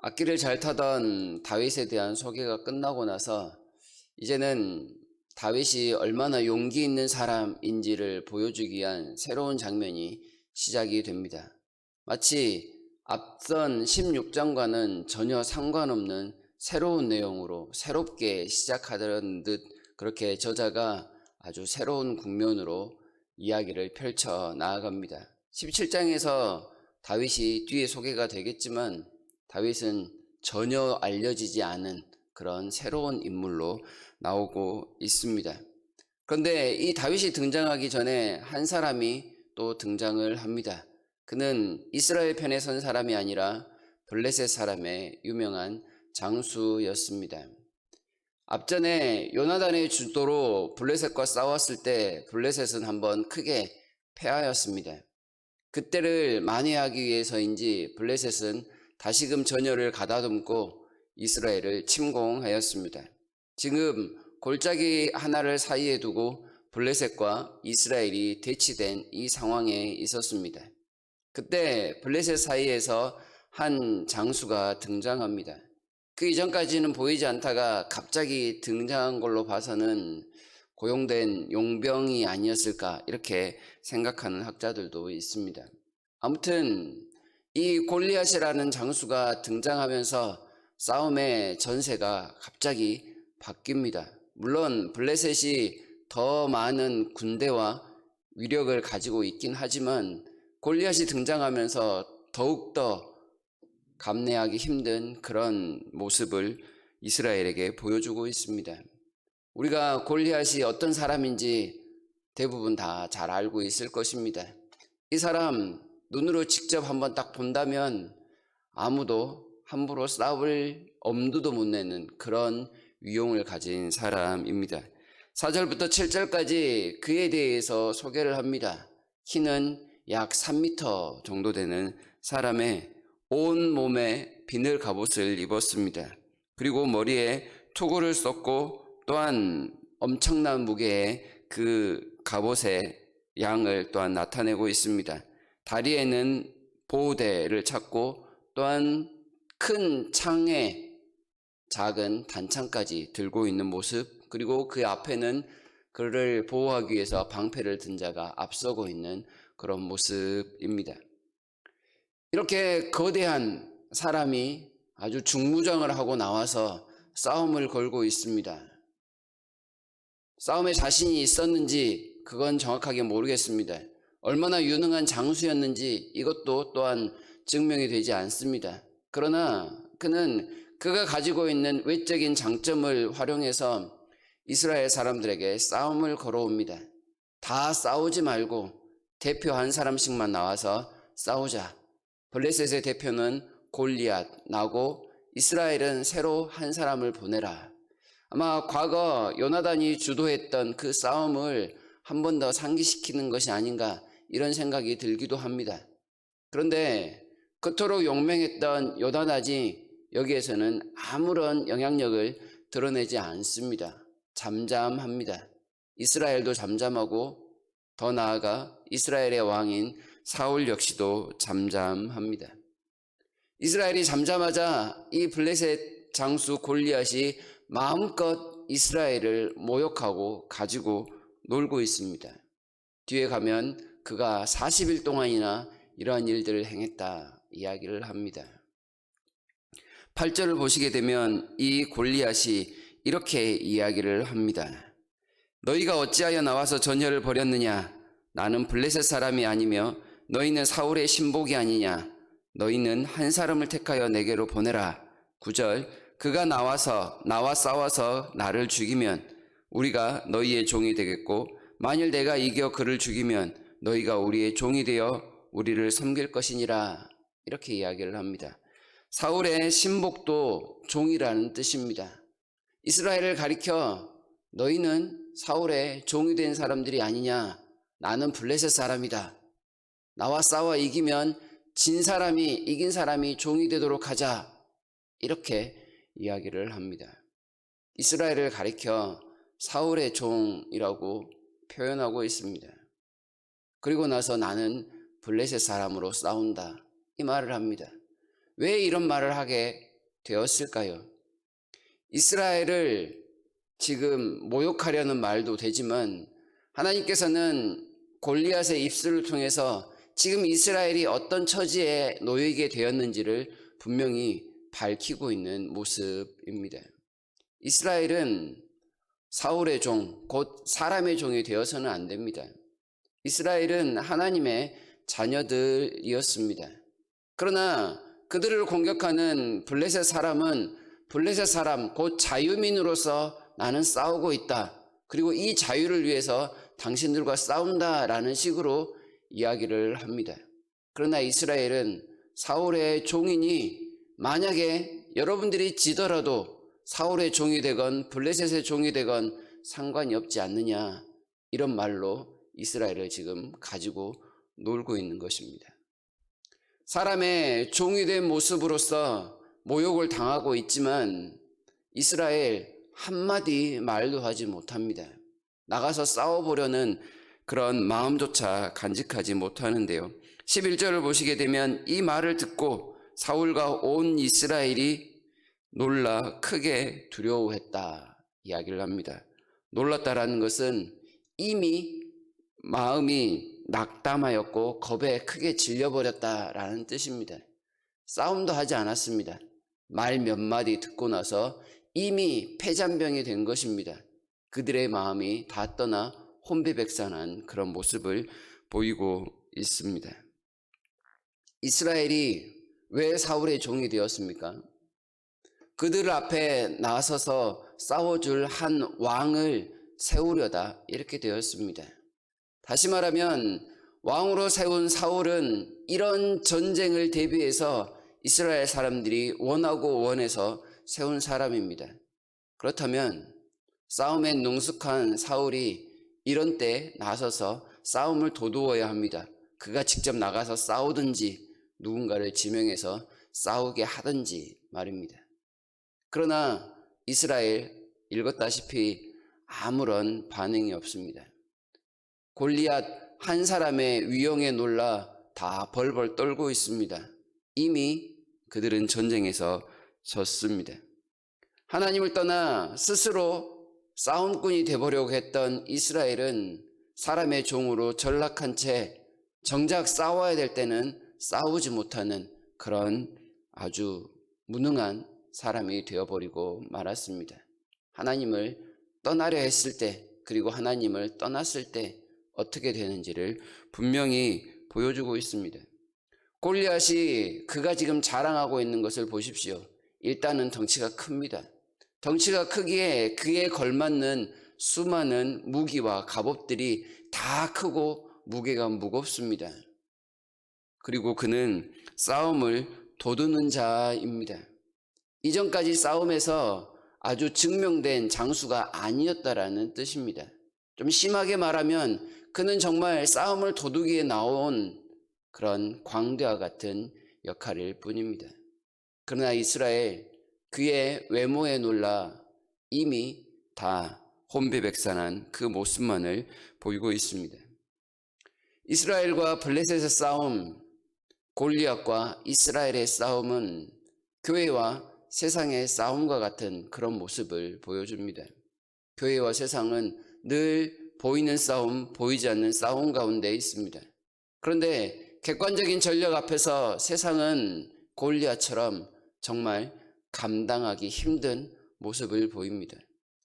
악기를 잘 타던 다윗에 대한 소개가 끝나고 나서 이제는 다윗이 얼마나 용기 있는 사람인지를 보여주기 위한 새로운 장면이 시작이 됩니다. 마치 앞선 16장과는 전혀 상관없는 새로운 내용으로 새롭게 시작하던 듯 그렇게 저자가 아주 새로운 국면으로 이야기를 펼쳐 나아갑니다. 17장에서 다윗이 뒤에 소개가 되겠지만 다윗은 전혀 알려지지 않은 그런 새로운 인물로 나오고 있습니다. 그런데 이 다윗이 등장하기 전에 한 사람이 또 등장을 합니다. 그는 이스라엘 편에 선 사람이 아니라 블레셋 사람의 유명한 장수였습니다. 앞전에 요나단의 주도로 블레셋과 싸웠을 때 블레셋은 한번 크게 패하였습니다. 그때를 만회하기 위해서인지 블레셋은 다시금 전열을 가다듬고 이스라엘을 침공하였습니다. 지금 골짜기 하나를 사이에 두고 블레셋과 이스라엘이 대치된 이 상황에 있었습니다. 그때 블레셋 사이에서 한 장수가 등장합니다. 그 이전까지는 보이지 않다가 갑자기 등장한 걸로 봐서는 고용된 용병이 아니었을까 이렇게 생각하는 학자들도 있습니다. 아무튼 이 골리앗이라는 장수가 등장하면서 싸움의 전세가 갑자기 바뀝니다. 물론 블레셋이 더 많은 군대와 위력을 가지고 있긴 하지만 골리앗이 등장하면서 더욱더 감내하기 힘든 그런 모습을 이스라엘에게 보여주고 있습니다. 우리가 골리앗이 어떤 사람인지 대부분 다 잘 알고 있을 것입니다. 이 사람 눈으로 직접 한번 딱 본다면 아무도 함부로 싸울 엄두도 못 내는 그런 위용을 가진 사람입니다. 4절부터 7절까지 그에 대해서 소개를 합니다. 키는 약 3m 정도 되는 사람의 온 몸에 비늘 갑옷을 입었습니다. 그리고 머리에 투구를 썼고 또한 엄청난 무게의 그 갑옷의 양을 또한 나타내고 있습니다. 다리에는 보호대를 찾고 또한 큰 창에 작은 단창까지 들고 있는 모습, 그리고 그 앞에는 그를 보호하기 위해서 방패를 든 자가 앞서고 있는 그런 모습입니다. 이렇게 거대한 사람이 아주 중무장을 하고 나와서 싸움을 걸고 있습니다. 싸움에 자신이 있었는지 그건 정확하게 모르겠습니다. 얼마나 유능한 장수였는지 이것도 또한 증명이 되지 않습니다. 그러나 그는 그가 가지고 있는 외적인 장점을 활용해서 이스라엘 사람들에게 싸움을 걸어옵니다. 다 싸우지 말고 대표 한 사람씩만 나와서 싸우자. 블레셋의 대표는 골리앗 나고 이스라엘은 새로 한 사람을 보내라. 아마 과거 요나단이 주도했던 그 싸움을 한 번 더 상기시키는 것이 아닌가 이런 생각이 들기도 합니다. 그런데 그토록 용맹했던 요나단이 여기에서는 아무런 영향력을 드러내지 않습니다. 잠잠합니다. 이스라엘도 잠잠하고 더 나아가 이스라엘의 왕인 사울 역시도 잠잠합니다. 이스라엘이 잠잠하자 이 블레셋 장수 골리앗이 마음껏 이스라엘을 모욕하고 가지고 놀고 있습니다. 뒤에 가면 그가 40일 동안이나 이러한 일들을 행했다 이야기를 합니다. 8절을 보시게 되면 이 골리앗이 이렇게 이야기를 합니다. 너희가 어찌하여 나와서 전열을 벌였느냐? 나는 블레셋 사람이 아니며 너희는 사울의 신복이 아니냐? 너희는 한 사람을 택하여 내게로 보내라. 9절 그가 나와 싸워서 나를 죽이면 우리가 너희의 종이 되겠고 만일 내가 이겨 그를 죽이면 너희가 우리의 종이 되어 우리를 섬길 것이니라. 이렇게 이야기를 합니다. 사울의 신복도 종이라는 뜻입니다. 이스라엘을 가리켜 너희는 사울의 종이 된 사람들이 아니냐? 나는 블레셋 사람이다. 나와 싸워 이기면 진 사람이 이긴 사람이 종이 되도록 하자. 이렇게 이야기를 합니다. 이스라엘을 가리켜 사울의 종이라고 표현하고 있습니다. 그리고 나서 나는 블레셋 사람으로 싸운다. 이 말을 합니다. 왜 이런 말을 하게 되었을까요? 이스라엘을 지금 모욕하려는 말도 되지만 하나님께서는 골리앗의 입술을 통해서 지금 이스라엘이 어떤 처지에 놓이게 되었는지를 분명히 밝히고 있는 모습입니다. 이스라엘은 사울의 종, 곧 사람의 종이 되어서는 안 됩니다. 이스라엘은 하나님의 자녀들이었습니다. 그러나 그들을 공격하는 블레셋 사람은 블레셋 사람, 곧 자유민으로서 나는 싸우고 있다. 그리고 이 자유를 위해서 당신들과 싸운다라는 식으로 이야기를 합니다. 그러나 이스라엘은 사울의 종이니 만약에 여러분들이 지더라도 사울의 종이 되건 블레셋의 종이 되건 상관이 없지 않느냐, 이런 말로 이스라엘을 지금 가지고 놀고 있는 것입니다. 사람의 종이 된 모습으로서 모욕을 당하고 있지만 이스라엘 한마디 말도 하지 못합니다. 나가서 싸워보려는 그런 마음조차 간직하지 못하는데요. 11절을 보시게 되면 이 말을 듣고 사울과 온 이스라엘이 놀라 크게 두려워했다 이야기를 합니다. 놀랐다라는 것은 이미 마음이 낙담하였고 겁에 크게 질려버렸다라는 뜻입니다. 싸움도 하지 않았습니다. 말 몇 마디 듣고 나서 이미 패잔병이 된 것입니다. 그들의 마음이 다 떠나 혼비백산한 그런 모습을 보이고 있습니다. 이스라엘이 왜 사울의 종이 되었습니까? 그들 앞에 나서서 싸워줄 한 왕을 세우려다 이렇게 되었습니다. 다시 말하면 왕으로 세운 사울은 이런 전쟁을 대비해서 이스라엘 사람들이 원하고 원해서 세운 사람입니다. 그렇다면 싸움에 능숙한 사울이 이런 때 나서서 싸움을 도두어야 합니다. 그가 직접 나가서 싸우든지 누군가를 지명해서 싸우게 하든지 말입니다. 그러나 이스라엘 읽었다시피 아무런 반응이 없습니다. 골리앗 한 사람의 위용에 놀라 다 벌벌 떨고 있습니다. 이미 그들은 전쟁에서 졌습니다. 하나님을 떠나 스스로 싸움꾼이 되보려고 했던 이스라엘은 사람의 종으로 전락한 채 정작 싸워야 될 때는 싸우지 못하는 그런 아주 무능한 사람이 되어버리고 말았습니다. 하나님을 떠나려 했을 때, 그리고 하나님을 떠났을 때 어떻게 되는지를 분명히 보여주고 있습니다. 골리앗이 그가 지금 자랑하고 있는 것을 보십시오. 일단은 덩치가 큽니다. 덩치가 크기에 그에 걸맞는 수많은 무기와 갑옷들이 다 크고 무게가 무겁습니다. 그리고 그는 싸움을 도두는 자입니다. 이전까지 싸움에서 아주 증명된 장수가 아니었다라는 뜻입니다. 좀 심하게 말하면 그는 정말 싸움을 도두기에 나온 그런 광대와 같은 역할일 뿐입니다. 그러나 이스라엘, 그의 외모에 놀라 이미 다 혼비백산한 그 모습만을 보이고 있습니다. 이스라엘과 블레셋의 싸움, 골리앗과 이스라엘의 싸움은 교회와 세상의 싸움과 같은 그런 모습을 보여줍니다. 교회와 세상은 늘 보이는 싸움, 보이지 않는 싸움 가운데 있습니다. 그런데 객관적인 전력 앞에서 세상은 골리앗처럼 정말 감당하기 힘든 모습을 보입니다.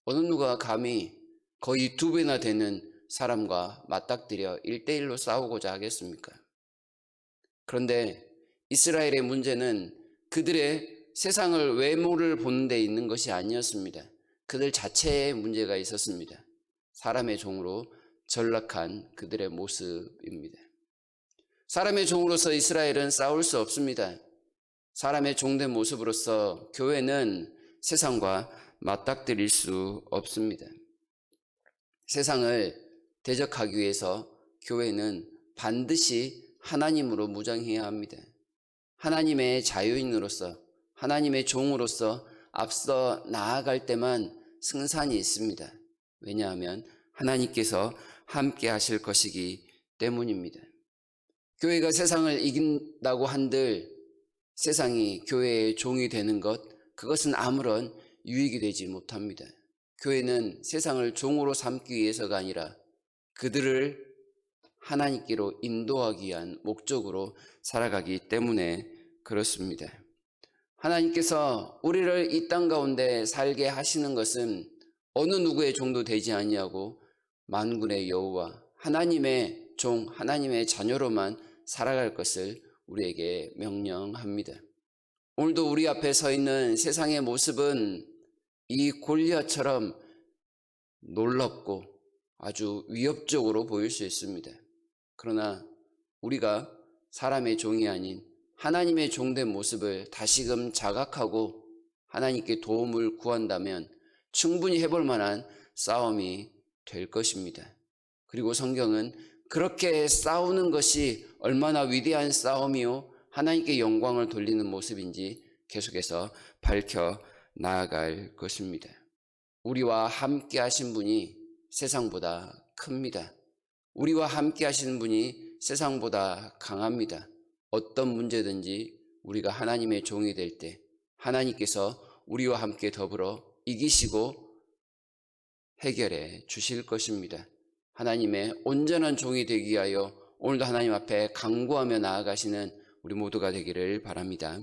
어느 누가 감히 거의 2배나 되는 사람과 맞닥뜨려 1대1로 싸우고자 하겠습니까? 그런데 이스라엘의 문제는 그들의 세상을 외모를 보는 데 있는 것이 아니었습니다. 그들 자체에 문제가 있었습니다. 사람의 종으로 전락한 그들의 모습입니다. 사람의 종으로서 이스라엘은 싸울 수 없습니다. 사람의 종된 모습으로서 교회는 세상과 맞닥뜨릴 수 없습니다. 세상을 대적하기 위해서 교회는 반드시 하나님으로 무장해야 합니다. 하나님의 자유인으로서, 하나님의 종으로서 앞서 나아갈 때만 승산이 있습니다. 왜냐하면 하나님께서 함께 하실 것이기 때문입니다. 교회가 세상을 이긴다고 한들 세상이 교회의 종이 되는 것, 그것은 아무런 유익이 되지 못합니다. 교회는 세상을 종으로 삼기 위해서가 아니라 그들을 하나님께로 인도하기 위한 목적으로 살아가기 때문에 그렇습니다. 하나님께서 우리를 이 땅 가운데 살게 하시는 것은 어느 누구의 종도 되지 아니하고 만군의 여호와 하나님의 종, 하나님의 자녀로만 살아갈 것을 우리에게 명령합니다. 오늘도 우리 앞에 서 있는 세상의 모습은 이 골리앗처럼 놀랍고 아주 위협적으로 보일 수 있습니다. 그러나 우리가 사람의 종이 아닌 하나님의 종된 모습을 다시금 자각하고 하나님께 도움을 구한다면 충분히 해볼 만한 싸움이 될 것입니다. 그리고 성경은 그렇게 싸우는 것이 얼마나 위대한 싸움이요 하나님께 영광을 돌리는 모습인지 계속해서 밝혀 나아갈 것입니다. 우리와 함께 하신 분이 세상보다 큽니다. 우리와 함께 하시는 분이 세상보다 강합니다. 어떤 문제든지 우리가 하나님의 종이 될 때 하나님께서 우리와 함께 더불어 이기시고 해결해 주실 것입니다. 하나님의 온전한 종이 되기 위하여 오늘도 하나님 앞에 간구하며 나아가시는 우리 모두가 되기를 바랍니다.